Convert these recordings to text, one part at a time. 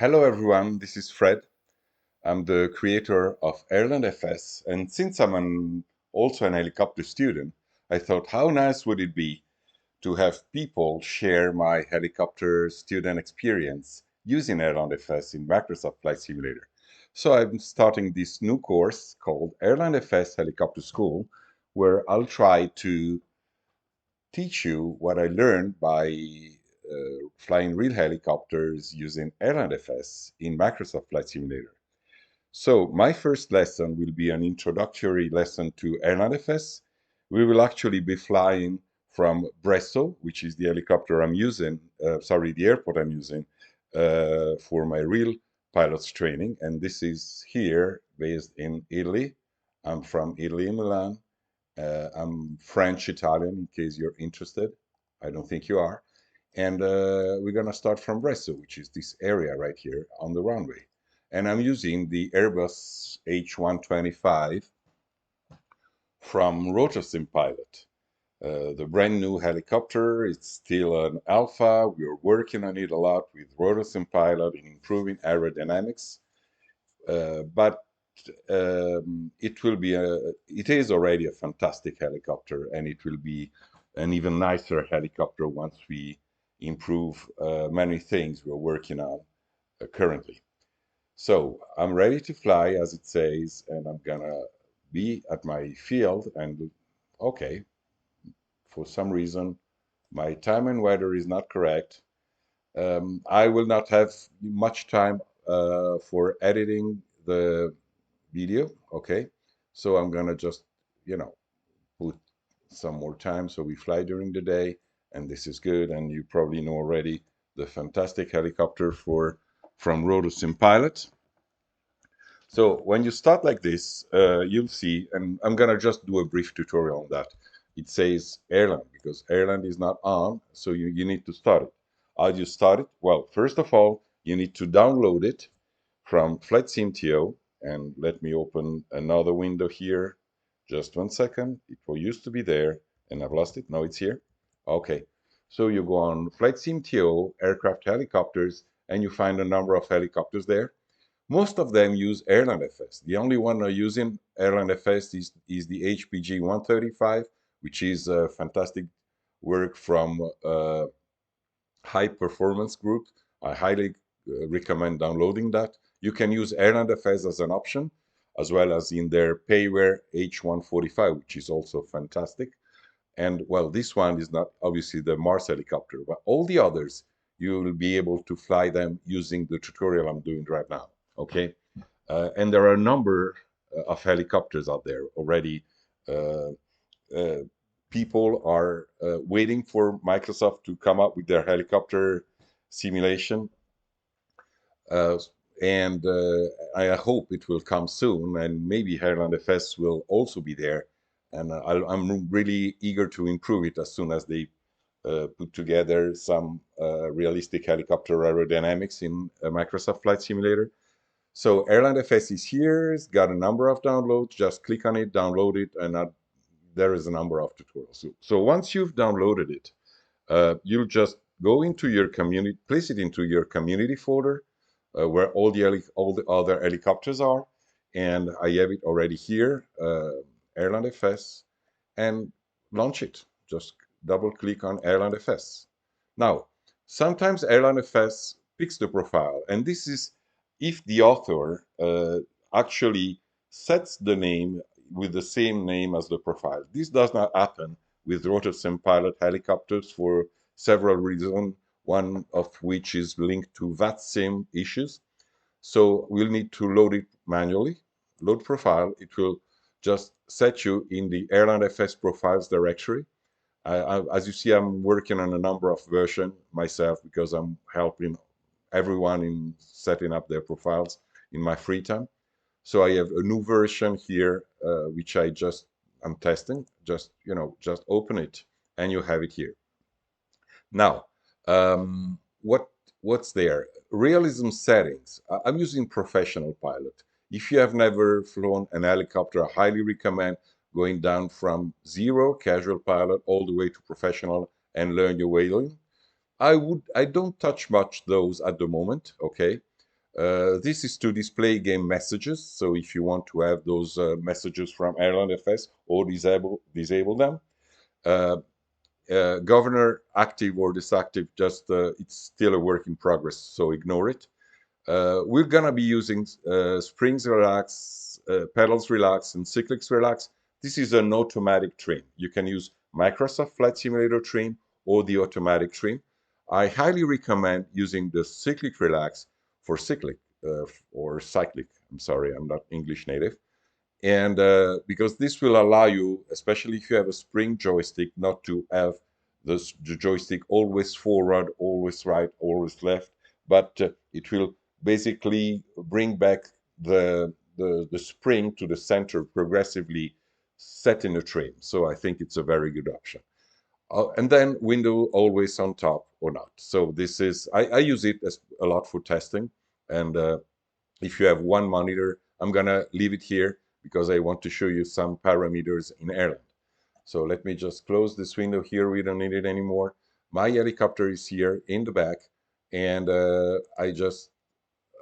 Hello everyone, this is Fred. I'm the creator of AirlandFS, and since also an helicopter student, I thought how nice would it be to have people share my helicopter student experience using AirlandFS in Microsoft Flight Simulator. So I'm starting this new course called AirlandFS Helicopter School, where I'll try to teach you what I learned by flying real helicopters using AirlandFS in Microsoft Flight Simulator. So my first lesson will be an introductory lesson to AirlandFS. We will actually be flying from Bresso, which is the helicopter I'm using, the airport I'm using for my real pilot's training. And this is here based in Italy. I'm from Italy, Milan. I'm French Italian, in case you're interested. I don't think you are. And we're going to start from Bresso, which is this area right here on the runway. And I'm using the Airbus H125 from Rotorsim Pilot. The brand new helicopter, it's still an alpha. We're working on it a lot with Rotorsim Pilot in improving aerodynamics. But it is already a fantastic helicopter, and it will be an even nicer helicopter once we improve many things we're working on currently. So I'm ready to fly, as it says, and I'm gonna be at my field. And okay, for some reason, my time and weather is not correct. I will not have much time for editing the video. Okay, so I'm gonna just, you know, put some more time so we fly during the day, and this is good. And you probably know already the fantastic helicopter from Rotorsim Pilot. So when you start like this, you'll see, and I'm gonna just do a brief tutorial on that. It says Airland because Airland is not on, so you need to start it. How do you start it? Well, first of all, you need to download it from Flight SimTO, and let me open another window here. Just 1 second. It used to be there, and I've lost it. Now it's here. Okay. So you go on Flight SimTO, aircraft helicopters, and you find a number of helicopters there. Most of them use AirlandFS. The only one using AirlandFS is the HPG 135, which is a fantastic work from High Performance Group. I highly recommend downloading that. You can use AirlandFS as an option, as well as in their payware H145, which is also fantastic. And well, this one is not obviously the Mars helicopter, but all the others, you will be able to fly them using the tutorial I'm doing right now. Okay. And there are a number of helicopters out there already. Uh, uh, People are waiting for Microsoft to come up with their helicopter simulation. Uh, and I hope it will come soon, and maybe AirlandFS will also be there. And I'm really eager to improve it as soon as they put together some realistic helicopter aerodynamics in Microsoft Flight Simulator. So AirlandFS is here. It's got a number of downloads. Just click on it, download it, and there is a number of tutorials. So once you've downloaded it, you'll just go into your community, place it into your community folder where all the other helicopters are, and I have it already here, AirlandFS, and launch it. Just double click on AirlandFS. Now, sometimes AirlandFS picks the profile, and this is if the author actually sets the name with the same name as the profile. This does not happen with Rotorsim pilot helicopters for several reasons, one of which is linked to VATSIM issues. So we'll need to load it manually. Load profile, it will just set you in the AirlandFS profiles directory. As you see, I'm working on a number of versions myself because I'm helping everyone in setting up their profiles in my free time. So I have a new version here, which I'm testing. Just open it and you have it here. Now, what's there? Realism settings. I'm using professional pilot. If you have never flown an helicopter, I highly recommend going down from zero casual pilot all the way to professional and learn your whaling. I don't touch much those at the moment, okay? This is to display game messages. So if you want to have those messages from AirlandFS or disable them. Uh, Governor active or disactive, just it's still a work in progress, so ignore it. We're gonna be using springs relax, pedals relax, and cyclics relax. This is an automatic trim. You can use Microsoft Flight Simulator trim or the automatic trim. I highly recommend using the cyclic relax for cyclic or cyclic. I'm sorry, I'm not English native. And because this will allow you, especially if you have a spring joystick, not to have the joystick always forward, always right, always left, but it will basically bring back the spring to the center progressively set in a trim. So I think it's a very good option. And then window always on top or not. So this is, I use it as a lot for testing. And if you have one monitor, I'm gonna leave it here because I want to show you some parameters in Airland. So let me just close this window here. We don't need it anymore. My helicopter is here in the back, and I just,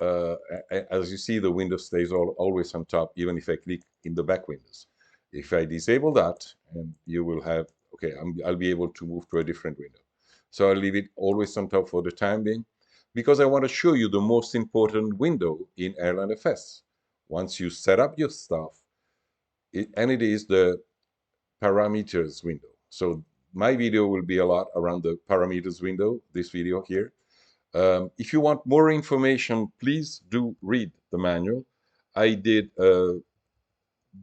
as you see, the window stays always on top, even if I click in the back windows. If I disable that, and you will have, okay, I'll be able to move to a different window. So I'll leave it always on top for the time being, because I want to show you the most important window in AirlandFS. Once you set up your stuff, and it is the parameters window. So my video will be a lot around the parameters window, this video here. If you want more information, please do read the manual. I did a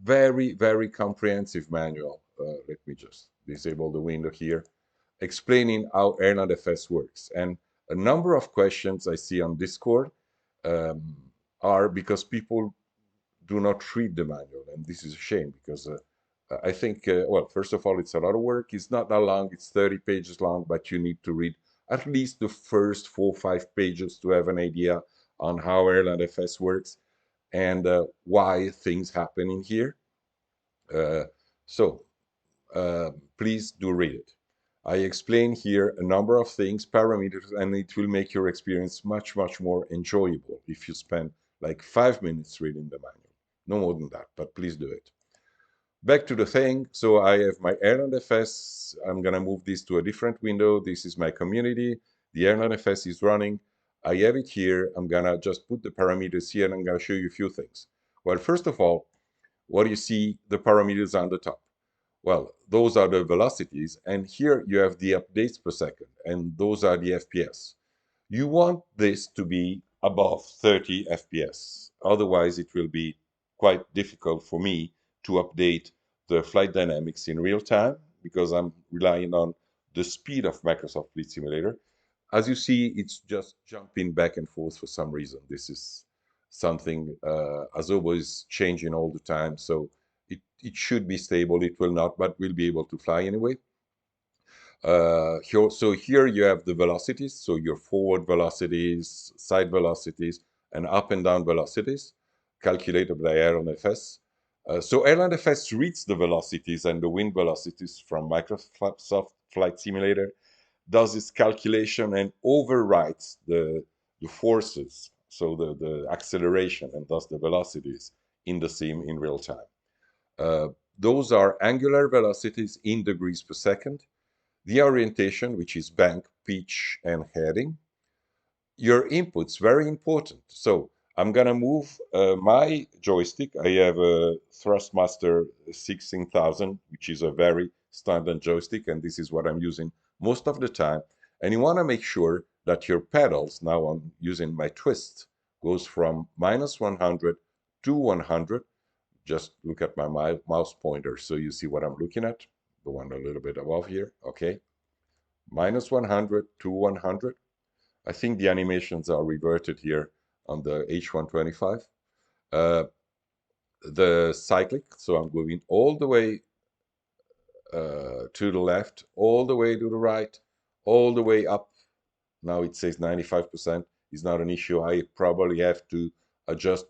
very, very comprehensive manual. Let me just disable the window here, explaining how AirlandFS works. And a number of questions I see on Discord um, are because people do not read the manual, and this is a shame because I think, well, first of all, it's a lot of work. It's not that long, it's 30 pages long, but you need to read at least the first 4 or 5 pages to have an idea on how AirlandFS works and why things happen in here. Uh, so please do read it. I explain here a number of things, parameters, and it will make your experience much, much more enjoyable if you spend like 5 minutes reading the manual. No more than that, but please do it. Back to the thing. So I have my AirlandFS. I'm going to move this to a different window. This is my community. The AirlandFS is running. I have it here. I'm going to just put the parameters here, and I'm going to show you a few things. Well, first of all, what do you see the parameters on the top? Well, those are the velocities, and here you have the updates per second, and those are the FPS. You want this to be above 30 FPS. Otherwise, it will be quite difficult for me to update the flight dynamics in real time because I'm relying on the speed of Microsoft Flight Simulator. As you see, it's just jumping back and forth for some reason. This is something Azobo is changing all the time, so it should be stable. It will not, but we'll be able to fly anyway. So here you have the velocities, so your forward velocities, side velocities, and up and down velocities calculated by AirlandFS. So AirlandFS reads the velocities and the wind velocities from Microsoft Flight Simulator, does its calculation and overwrites the forces, so the acceleration and thus the velocities in the sim in real time. Those are angular velocities in degrees per second. The orientation, which is bank, pitch, and heading. Your inputs, very important. So I'm going to move my joystick. I have a Thrustmaster 16000, which is a very standard joystick, and this is what I'm using most of the time. And you want to make sure that your pedals, now I'm using my twist, goes from -100 to 100. Just look at my mouse pointer so you see what I'm looking at. The one a little bit above here, okay? -100 to 100. I think the animations are reverted here on the H125. The cyclic, so I'm going all the way to the left, all the way to the right, all the way up. Now it says 95% is not an issue. I probably have to adjust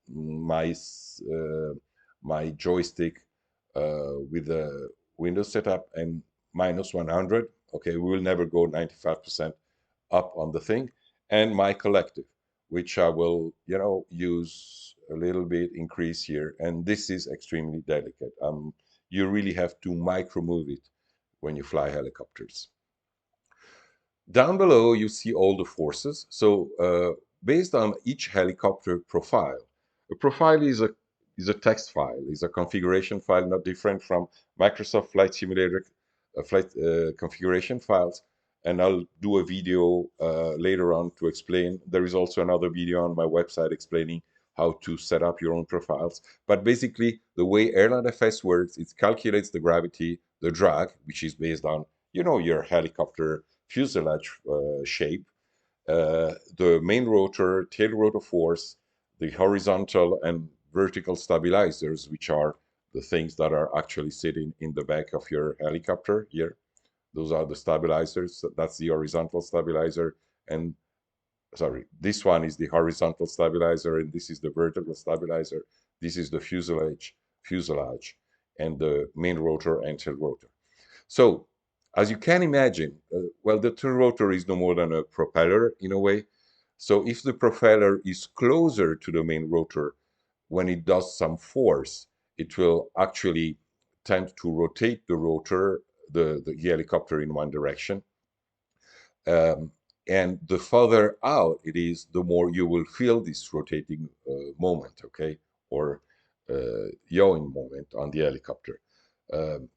my joystick with the Windows setup and -100. Okay, we will never go 95% up on the thing. And my collective. which I will, use a little bit, increase here. And this is extremely delicate. You really have to micro move it when you fly helicopters. Down below, you see all the forces. So based on each helicopter profile, a profile is a text file, is a configuration file, not different from Microsoft Flight Simulator flight configuration files. And I'll do a video later on to explain. There is also another video on my website explaining how to set up your own profiles. But basically, the way AirlandFS works, it calculates the gravity, the drag, which is based on, your helicopter fuselage shape, the main rotor, tail rotor force, the horizontal and vertical stabilizers, which are the things that are actually sitting in the back of your helicopter here. Those are the stabilizers. That's the horizontal stabilizer. And sorry, this one is the horizontal stabilizer, and this is the vertical stabilizer. This is the fuselage, and the main rotor and tail rotor. So, as you can imagine, well, the tail rotor is no more than a propeller in a way. So, if the propeller is closer to the main rotor, when it does some force, it will actually tend to rotate the rotor, the helicopter in one direction. Um, and the further out it is, the more you will feel this rotating moment, okay, or yawing moment on the helicopter.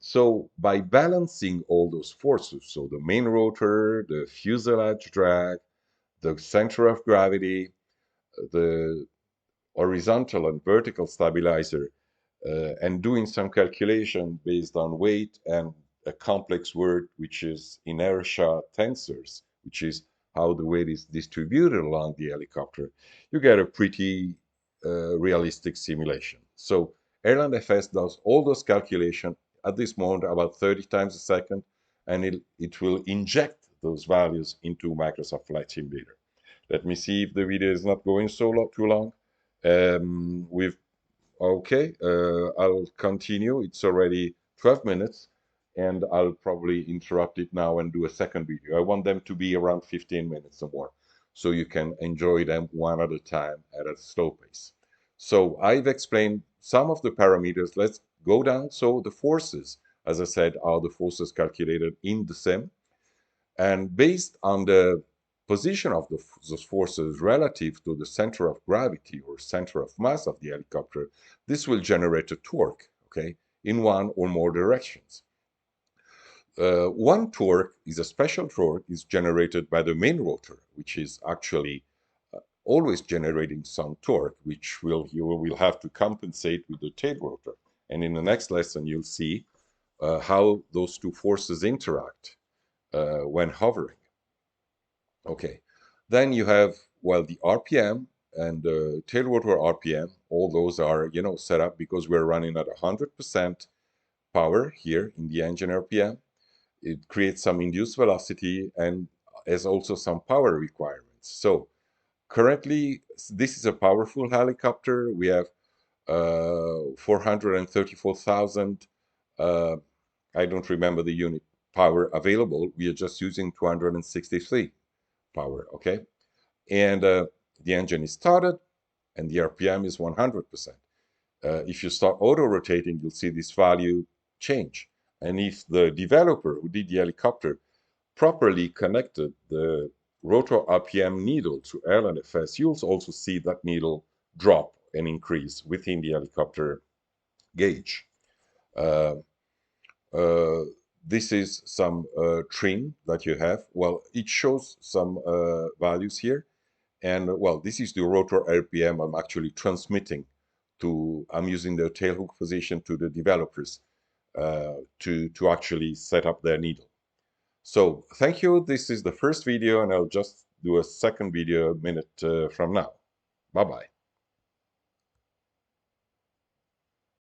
So by balancing all those forces, so the main rotor, the fuselage drag, the center of gravity, the horizontal and vertical stabilizer, and doing some calculation based on weight and a complex word which is inertia tensors, which is how the weight is distributed along the helicopter, you get a pretty realistic simulation. So AirlandFS does all those calculations at this moment about 30 times a second, and it will inject those values into Microsoft Flight Simulator. Let me see if the video is not going too long. We've Okay, I'll continue. It's already 12 minutes, and I'll probably interrupt it now and do a second video. I want them to be around 15 minutes or more, so you can enjoy them one at a time at a slow pace. So I've explained some of the parameters. Let's go down. So the forces, as I said, are the forces calculated in the sim. And based on the position of those forces relative to the center of gravity or center of mass of the helicopter, this will generate a torque, okay, in one or more directions. One torque is a special torque is generated by the main rotor, which is actually always generating some torque, which you will have to compensate with the tail rotor. And in the next lesson, you'll see how those two forces interact when hovering. Okay, then you have, well, the RPM and the tail rotor RPM. All those are, set up because we're running at 100% power here in the engine RPM. It creates some induced velocity and has also some power requirements. So currently, this is a powerful helicopter. We have 434,000, I don't remember the unit power available. We are just using 263 power, okay? And the engine is started and the RPM is 100%. If you start auto-rotating, you'll see this value change. And if the developer who did the helicopter properly connected the rotor RPM needle to AirlandFS, you'll also see that needle drop and increase within the helicopter gauge. Uh, uh, this is some trim that you have. Well, it shows some values here. And well, this is the rotor RPM I'm actually transmitting I'm using the tailhook position to the developers to actually set up their needle. So thank you. This is the first video, and I'll just do a second video a minute from now. Bye-bye.